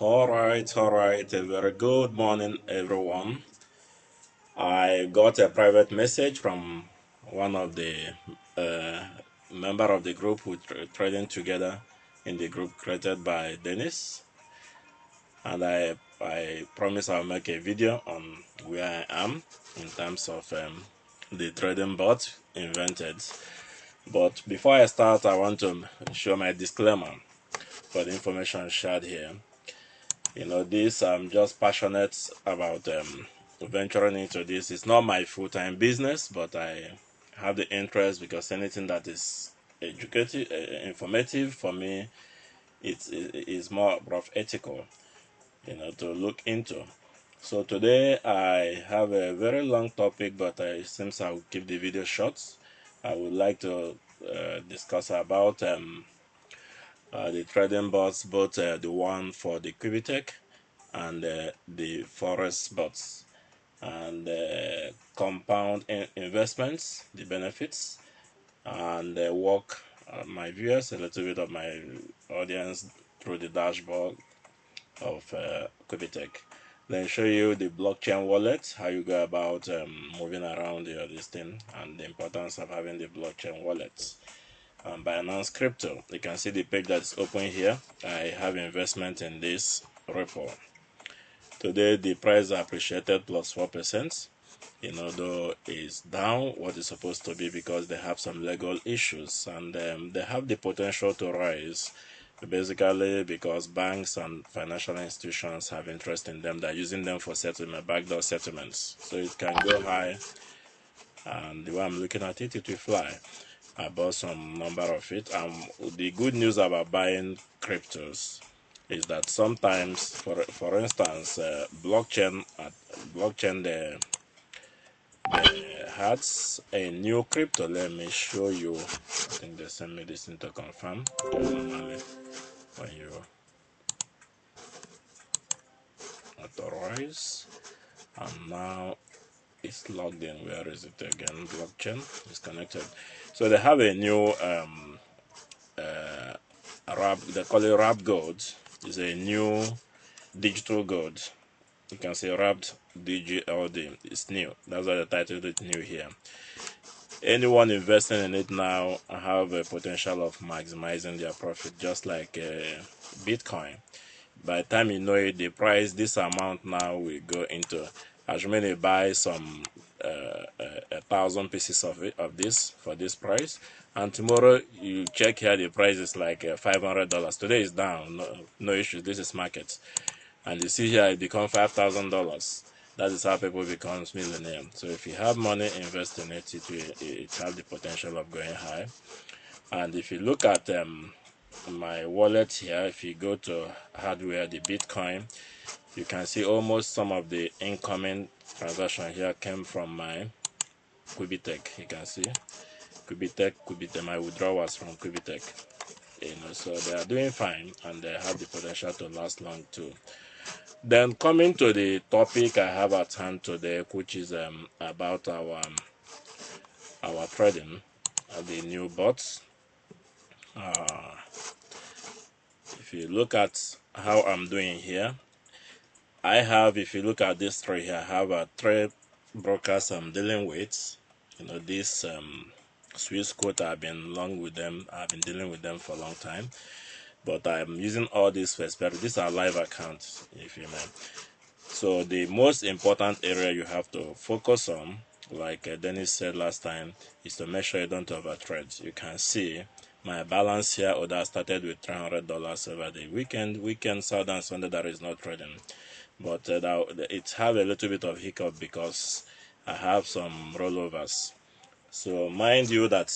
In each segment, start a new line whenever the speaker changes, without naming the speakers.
All right. A very good morning, everyone. I got a private message from one of the uh, member of the group who trading together in the group created by Dennis, and I promise I'll make a video on where I am in terms of the trading bot invented. But before I start, I want to show my disclaimer for the information shared here. This I'm just passionate about venturing into this. It's not my full-time business, but I have the interest because anything that is educative, informative for me, it's more of ethical, to look into. So today I have a very long topic, but since I'll keep the video short, I would like to discuss about the trading bots, both the one for the QUBITTECH and the forest bots, and compound investments, the benefits, and walk my viewers, a little bit of my audience through the dashboard of QUBITTECH. Then show you the blockchain wallet, how you go about moving around this thing, and the importance of having the blockchain wallet. Binance Crypto, you can see the page that's open here. I have investment in this repo. Today the price appreciated plus 4%. Though is down what is supposed to be because they have some legal issues, and they have the potential to rise, basically because banks and financial institutions have interest in them. They're using them for settlement, backdoor settlements, so it can go high, and the way I'm looking at it, it will fly. I bought some number of it. The good news about buying cryptos is that sometimes, for instance, blockchain they had a new crypto. Let me show you. I think they sent me this thing to confirm. Normally, when you authorize, and now it's logged in. Where is it again? Blockchain is connected. So they have a new they call it wrapped gold. It's a new digital gold. You can see wrapped DGLD. It's new. That's why the title is new here. Anyone investing in it now have a potential of maximizing their profit, just like Bitcoin. By the time you know it, the price, this amount now will go into. As many buy some 1,000 pieces of this for this price, and tomorrow you check here, the price is like $500. Today is down, no issues. This is market, and you see here it become $5,000. That is how people become millionaire. So if you have money, invest in it. It have the potential of going high. And if you look at my wallet here, if you go to hardware, the Bitcoin, you can see almost some of the incoming transaction here came from my QUBITTECH. You can see QUBITTECH, my withdrawals from QUBITTECH. So they are doing fine, and they have the potential to last long too. Then coming to the topic I have at hand today, which is about our trading, the new bots. If you look at how I'm doing here, I have, if you look at this trade here, I have three brokers I'm dealing with. This Swiss quote, I've been long with them. I've been dealing with them for a long time. But I'm using all these for experiment. These are live accounts, if you may. So the most important area you have to focus on, like Dennis said last time, is to make sure you don't overtrade. You can see my balance here, although I started with $300 over the weekend, Saturday and Sunday, that is not trading. But it have a little bit of hiccup because I have some rollovers. So mind you that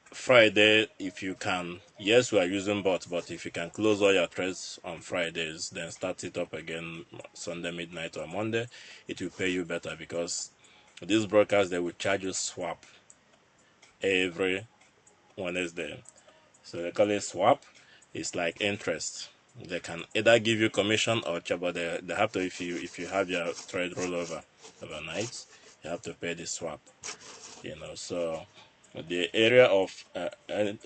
Friday, if you can, yes, we are using bots, but if you can close all your trades on Fridays, then start it up again Sunday midnight or Monday, it will pay you better, because these brokers, they will charge you swap every Wednesday. So they call it swap. It's like interest. They can either give you commission or charge, but they have to, if you have your trade rollover overnight, you have to pay the swap. So the area of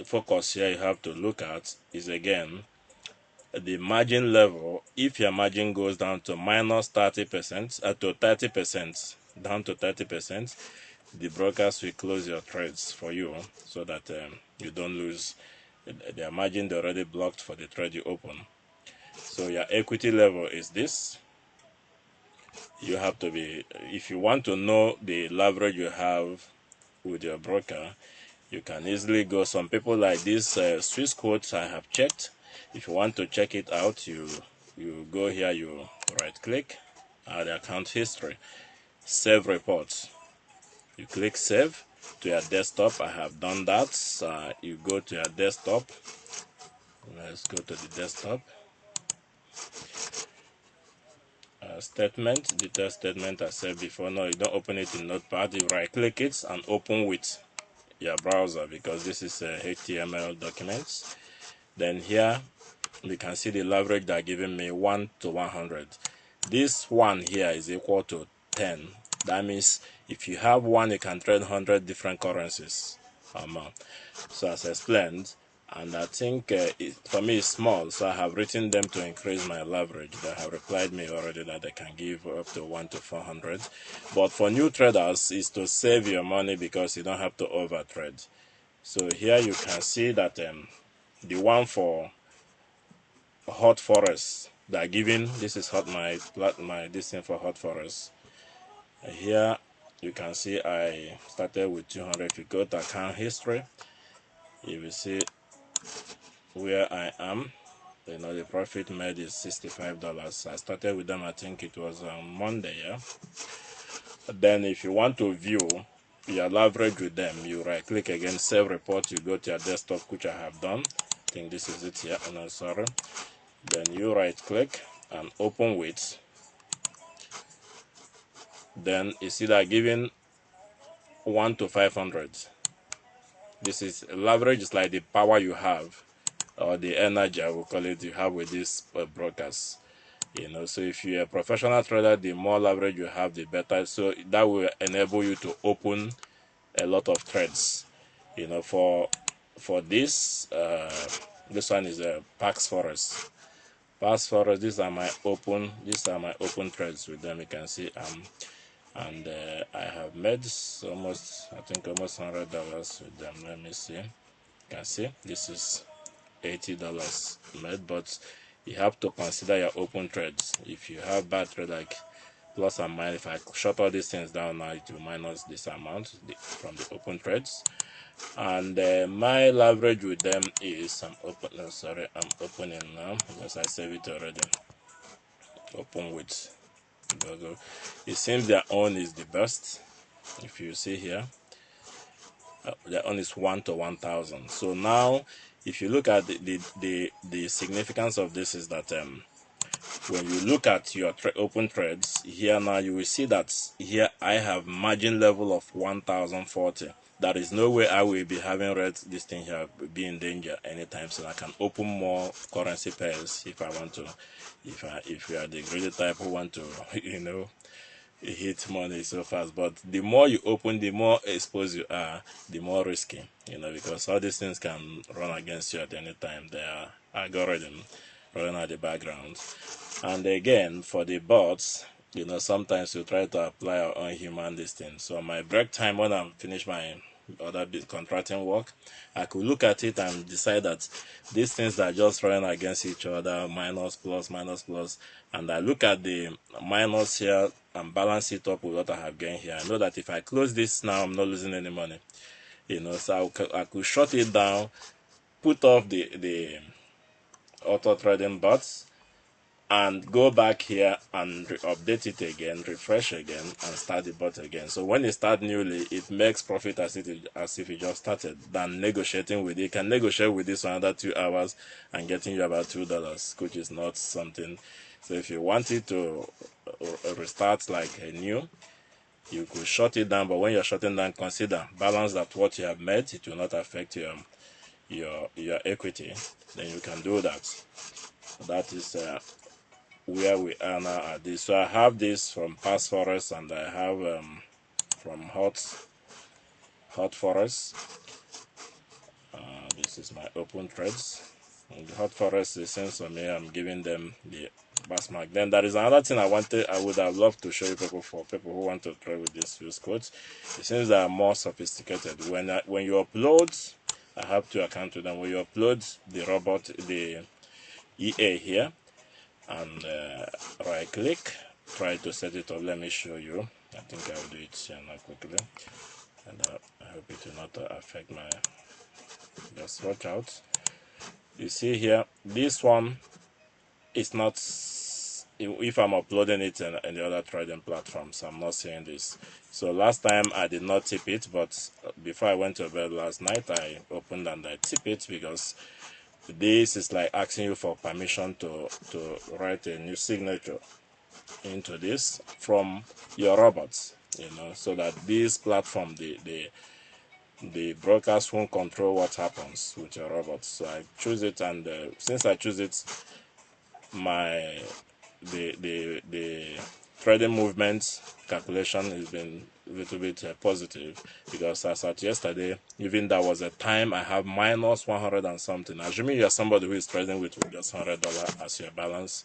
focus here you have to look at is, again, the margin level, if your margin goes down to minus 30%, to 30%, down to 30%, the brokers will close your trades for you so that you don't lose their margin. They already blocked for the trade you open. So your equity level is this. You have to be, if you want to know the leverage you have with your broker, you can easily go. Some people like this Swiss quotes I have checked. If you want to check it out, you go here, you right click, add account history, save reports. You click save to your desktop. I have done that. You go to your desktop. Let's go to the desktop. Statement, detail statement I said before. No, you don't open it in Notepad. You right click it and open with your browser, because this is HTML documents. Then here we can see the leverage they're giving me 1 to 100. This one here is equal to 10. That means if you have one, you can trade 100 different currencies. So as explained, and I think for me it's small, so I have written them to increase my leverage. They have replied me already that they can give up to 1 to 400. But for new traders, is to save your money because you don't have to over trade. So here you can see that the one for hot forest, they're giving, this is my this thing for hot forest. Here you can see I started with 200. If you go to account history, you will see where I am. You know, the profit made is $65. I started with them, I think it was on Monday, yeah. Then if you want to view your leverage with them, you right click again, save report, you go to your desktop, which I have done. I think this is it here. No, sorry. Then you right click and open with. Then you see that giving 1 to 500. This is leverage, is like the power you have, or the energy I will call it, you have with these brokers. You know, so if you're a professional trader, the more leverage you have, the better. So that will enable you to open a lot of trades. You know, for this one is a Pax Forest. Pax Forest. These are my open trades with them. You can see and I have made almost, I think almost $100 with them. Let me see. You can see this is $80 made, but you have to consider your open trades. If you have bad trade, like plus and minus, if I shut all these things down now, it will minus this amount from the open trades. And my leverage with them is I'm opening now because I saved it already. Open with, it seems their own is the best. If you see here, their own is 1 to 1,000. So now if you look at the significance of this is that when you look at your open trades here, now you will see that here I have margin level of 1,040. There is no way I will be having read this thing here be in danger anytime soon. I can open more currency pairs if I want to. If you are the greedy type who want to, you know, hit money so fast. But the more you open, the more exposed you are, the more risky, you know, because all these things can run against you at any time. They are algorithm running at the background. And again, for the bots, you know, sometimes you try to apply our own human distance. So my break time, when I'm finished my other bit contracting work, I could look at it and decide that these things are just running against each other, minus plus, and I look at the minus here and balance it up with what I have gained here. I know that if I close this now, I'm not losing any money, you know. So I could shut it down, put off the auto trading bots, and go back here and update it again, refresh again, and start the bot again. So when you start newly, it makes profit as if you just started, than negotiating with it. You can negotiate with this for another 2 hours and getting you about $2, which is not something. So if you want it to restart like a new, you could shut it down. But when you're shutting down, consider balance that what you have made, it will not affect your equity. Then you can do that. That is where we are now at this. So I have this from Pax Forest, and I have from hot forest. This is my open trades. And the hot forest is same for me. I'm giving them the pass mark. Then there is another thing I would have loved to show you people, for people who want to try with these use codes. It seems they are more sophisticated. When you upload, I have to account to them. When you upload the robot, the EA here, and right click, try to set it up. Let me show you. I think I'll do it here now quickly, and I hope it will not affect my. Just watch out. You see here, this one is not. If I'm uploading it in the other trading platforms, I'm not seeing this. So last time I did not tip it, but before I went to bed last night, I opened and I tip it, because this is like asking you for permission to write a new signature into this from your robots, so that this platform, the brokers won't control what happens with your robots. So I choose it, and since I choose it, my the trading movement calculation has been a little bit positive, because as at yesterday, even there was a time I have minus 100 and something. Assuming you are somebody who is trading with just $100 as your balance,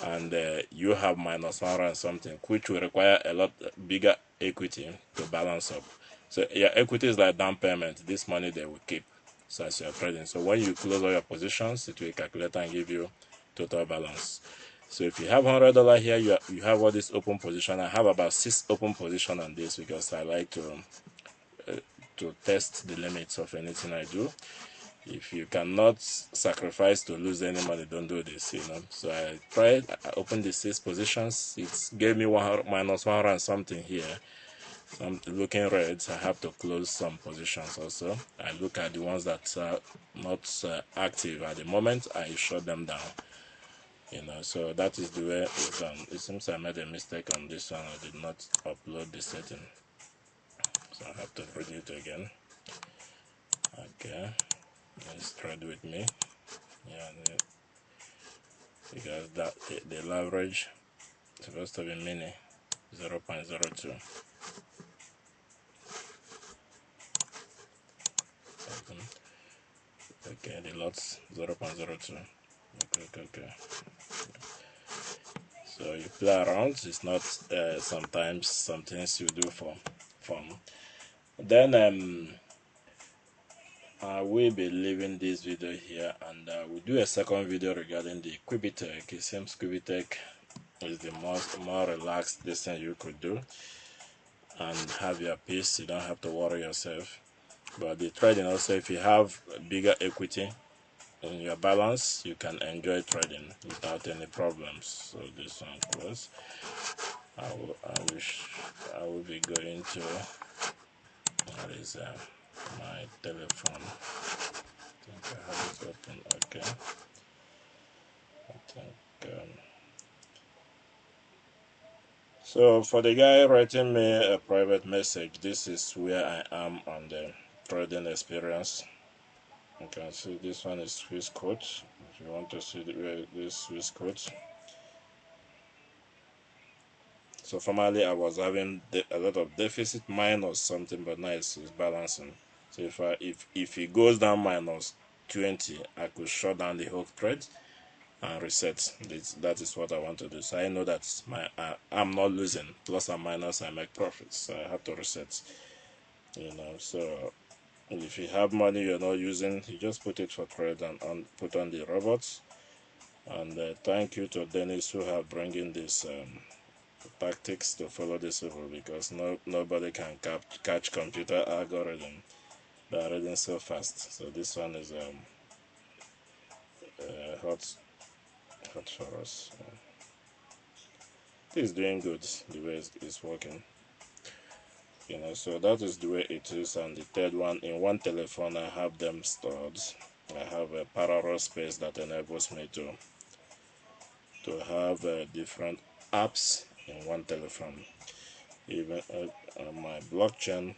and you have minus 100 and something, which will require a lot bigger equity to balance up. So your equity is like down payment. This money they will keep, so as you're trading. So when you close all your positions, it will calculate and give you total balance. So if you have $100 here, you have all this open position. I have about 6 open position on this, because I like to test the limits of anything I do. If you cannot sacrifice to lose any money, don't do this. So I tried, I opened the 6 positions. It gave me minus 100 and something here. So I'm looking red. I have to close some positions also. I look at the ones that are not active at the moment. I shut them down. So that is the way it's done. It seems I made a mistake on this one. I did not upload the setting, so I have to bring it again. Okay, let's trade with me. Yeah, because that the leverage is supposed to be mini 0.02. Okay, the lots 0.02. Okay. So you play around. It's not sometimes some things you do for fun. Then I will be leaving this video here, and we'll do a second video regarding the QUBITTECH. It seems QUBITTECH is the more relaxed thing you could do, and have your peace. You don't have to worry yourself. But the trading also, if you have bigger equity in your balance, you can enjoy trading without any problems. So this one close. I will be going to, that is my telephone. I think I have it open. Okay. I think so for the guy writing me a private message, this is where I am on the trading experience. You can see this one is Swiss code. If you want to see this Swiss code. So formerly I was having a lot of deficit minus something, but now it's balancing. So if it goes down minus 20, I could shut down the whole trade and reset. That is what I want to do. So I know that I'm not losing. Plus and minus, I make profits. So I have to reset. So if you have money you're not using, you just put it for trade and put on the robots. And thank you to Dennis who have bringing this tactics to follow this rule, because nobody can catch computer algorithm. They are reading so fast. So this one is hot for us. It is doing good the way it's working. So that is the way it is. And the third one, in one telephone I have them stored. I have a parallel space that enables me to have different apps in one telephone. Even my blockchain,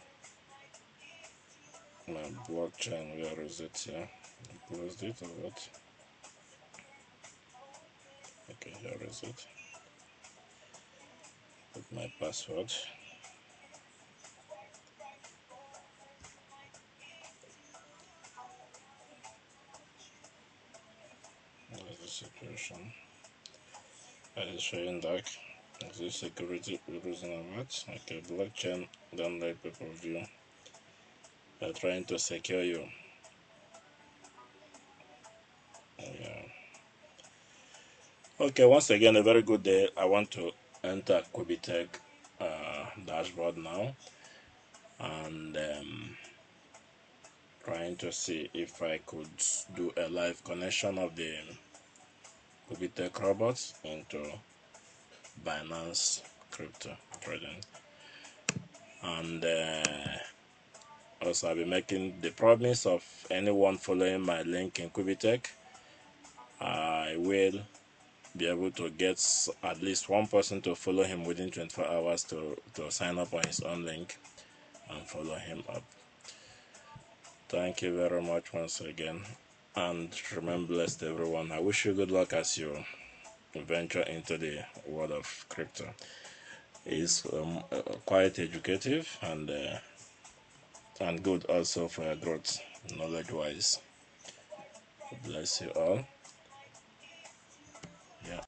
where is it here? I closed it or what? Okay, here is it. Put my password. Registration. It is showing that this security reason of it. Okay, blockchain don't let people view. They're trying to secure you. Yeah. Okay, once again, a very good day. I want to enter QUBITTECH dashboard now, and trying to see if I could do a live connection of the QUBITTECH robots into Binance crypto trading. And also I'll be making the promise of anyone following my link in QUBITTECH, I will be able to get at least one person to follow him within 24 hours to sign up on his own link and follow him up. Thank you very much once again, and remain blessed, everyone. I wish you good luck as you venture into the world of crypto. It's quite educative and good also for your growth, knowledge-wise. Bless you all. Yeah.